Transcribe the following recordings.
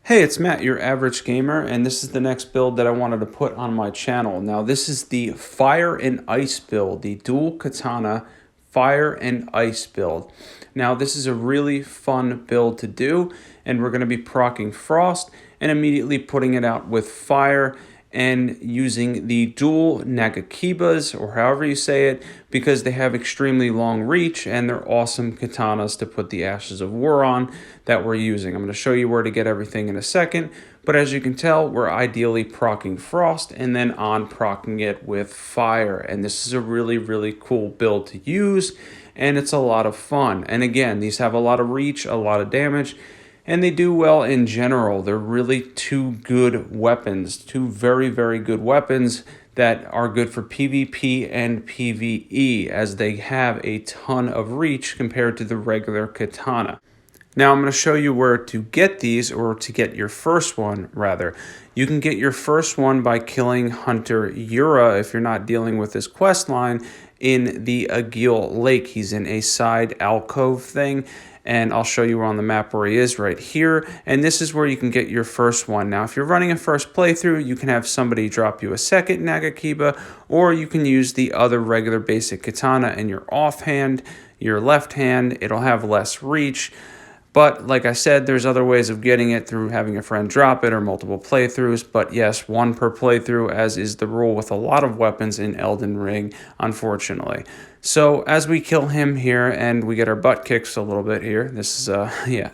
Hey, it's Matt, your average gamer, and this is the next build that I wanted to put on my channel. Now, this is the Fire and Ice build, the dual katana Fire and Ice build. Now, this is a really fun build to do, and we're going to be proccing Frost and immediately putting it out with Fire and using the dual Nagakibas, or however you say it, because they have extremely long reach and they're awesome katanas to put the Ashes of War on that we're using. I'm going to show you where to get everything in a second, but as you can tell, we're ideally proccing Frost and then on proccing it with Fire, and this is a really, really cool build to use, and it's a lot of fun. And again, these have a lot of reach, a lot of damage, and they do well in general. They're really two good weapons, two very, very good weapons that are good for PvP and PvE, as they have a ton of reach compared to the regular katana. Now I'm going to show you where to get these, or to get your first one, rather. You can get your first one by killing Hunter Yura if you're not dealing with his quest line in the Agil Lake. He's in a side alcove thing, and I'll show you on the map where he is right here, and this is where you can get your first one. Now, if you're running a first playthrough, you can have somebody drop you a second Nagakiba, or you can use the other regular basic katana in your offhand, your left hand. It'll have less reach, but like I said, there's other ways of getting it through having a friend drop it or multiple playthroughs. But yes, one per playthrough, as is the rule with a lot of weapons in Elden Ring, unfortunately. So as we kill him here and we get our butt kicked a little bit here, this is, yeah,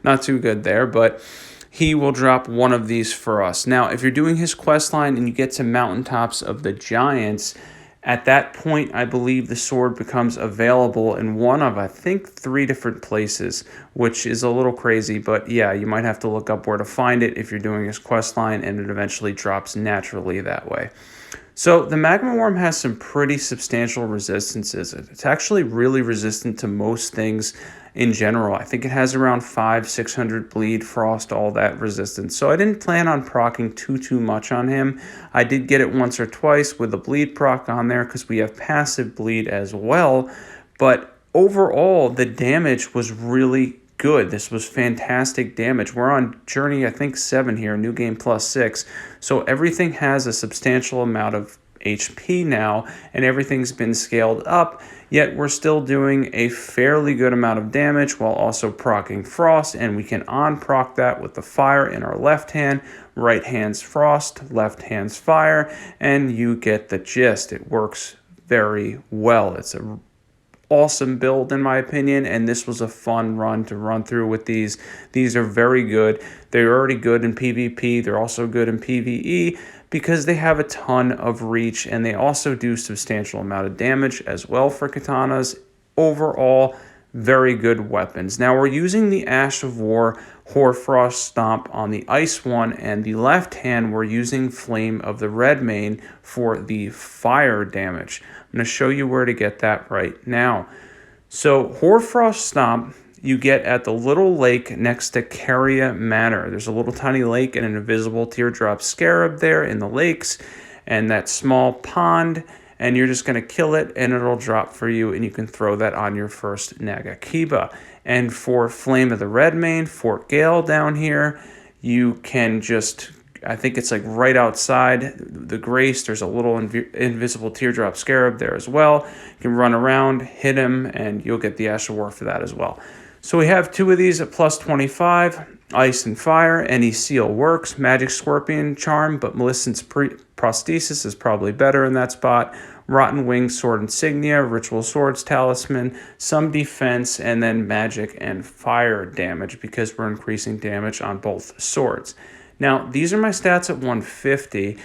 not too good there, but he will drop one of these for us. Now, if you're doing his quest line and you get to Mountaintops of the Giants, at that point, I believe the sword becomes available in one of, I think, 3 different places, which is a little crazy, but yeah, you might have to look up where to find it if you're doing his quest line, and it eventually drops naturally that way. So the Magma Worm has some pretty substantial resistances. It's actually really resistant to most things in general. I think it has around 500-600 bleed, frost, all that resistance. So I didn't plan on proccing too much on him. I did get it once or twice with the bleed proc on there because we have passive bleed as well. But overall, the damage was really good. This was fantastic damage. We're on journey, I think, 7 here, new game plus 6. So everything has a substantial amount of HP now, and everything's been scaled up, yet we're still doing a fairly good amount of damage while also proccing Frost, and we can on-proc that with the Fire in our left hand, right hand's Frost, left hand's Fire, and you get the gist. It works very well. It's a awesome build in my opinion, and this was a fun run to run through with these. These are very good. They're already good in PvP. They're also good in PvE because they have a ton of reach, and they also do substantial amount of damage as well for katanas. Overall, very good weapons. Now we're using the Ash of War Hoarfrost Stomp on the ice one, and the left hand we're using Flame of the Redmane for the fire damage. I'm going to show you where to get that right now. So Hoarfrost Stomp you get at the little lake next to Caria Manor. There's a little tiny lake and an invisible teardrop scarab there in the lakes, and that small pond, and you're just going to kill it and it'll drop for you, and you can throw that on your first Nagakiba. And for Flame of the Redmane, Fort Gale down here, you can just, I think it's like right outside the Grace, there's a little invisible teardrop scarab there as well. You can run around, hit him, and you'll get the Ash of War for that as well. So we have 2 of these at plus 25, Ice and Fire. Any seal works. Magic Scorpion Charm, but Millicent's Prosthesis is probably better in that spot. Rotten Wings Sword Insignia, Ritual Swords Talisman, some defense, and then magic and fire damage because we're increasing damage on both swords. Now, these are my stats at 150.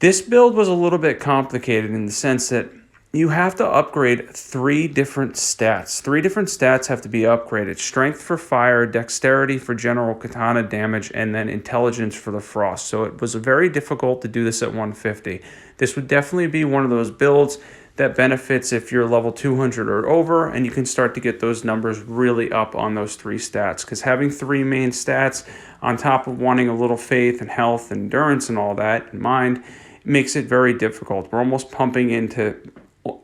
This build was a little bit complicated in the sense that you have to upgrade 3 different stats. 3 different stats have to be upgraded. Strength for fire, dexterity for general katana damage, and then intelligence for the frost. So it was very difficult to do this at 150. This would definitely be one of those builds that benefits if you're level 200 or over, and you can start to get those numbers really up on those 3 stats. Because having 3 main stats on top of wanting a little faith and health and endurance and all that in mind makes it very difficult. We're almost pumping into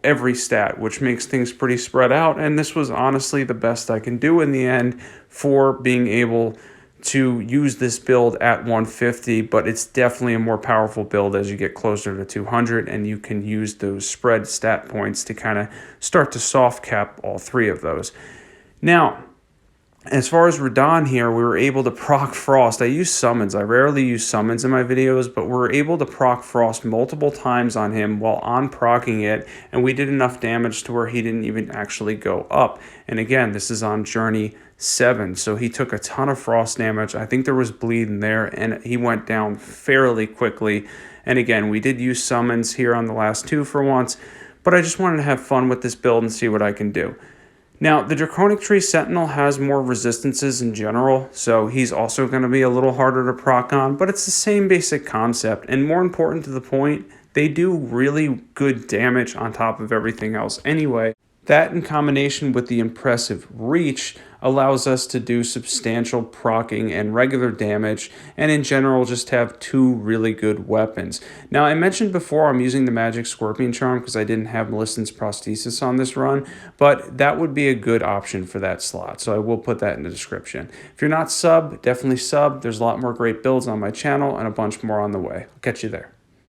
every stat, which makes things pretty spread out, and this was honestly the best I can do in the end for being able to use this build at 150, but it's definitely a more powerful build as you get closer to 200, and you can use those spread stat points to kind of start to soft cap all three of those. Now, as far as Radahn here, we were able to proc Frost. I use summons. I rarely use summons in my videos, but we're able to proc Frost multiple times on him while on procking it, and we did enough damage to where he didn't even actually go up. And again, this is on Journey 7, so he took a ton of Frost damage. I think there was bleed in there, and he went down fairly quickly. And again, we did use summons here on the last two for once, but I just wanted to have fun with this build and see what I can do. Now, the Draconic Tree Sentinel has more resistances in general, so he's also going to be a little harder to proc on, but it's the same basic concept, and more important to the point, they do really good damage on top of everything else anyway. That in combination with the impressive reach allows us to do substantial proccing and regular damage, and in general just have two really good weapons. Now, I mentioned before I'm using the Magic Scorpion Charm because I didn't have Millicent's Prosthesis on this run, but that would be a good option for that slot, so I will put that in the description. If you're not sub, definitely sub. There's a lot more great builds on my channel and a bunch more on the way. I'll catch you there.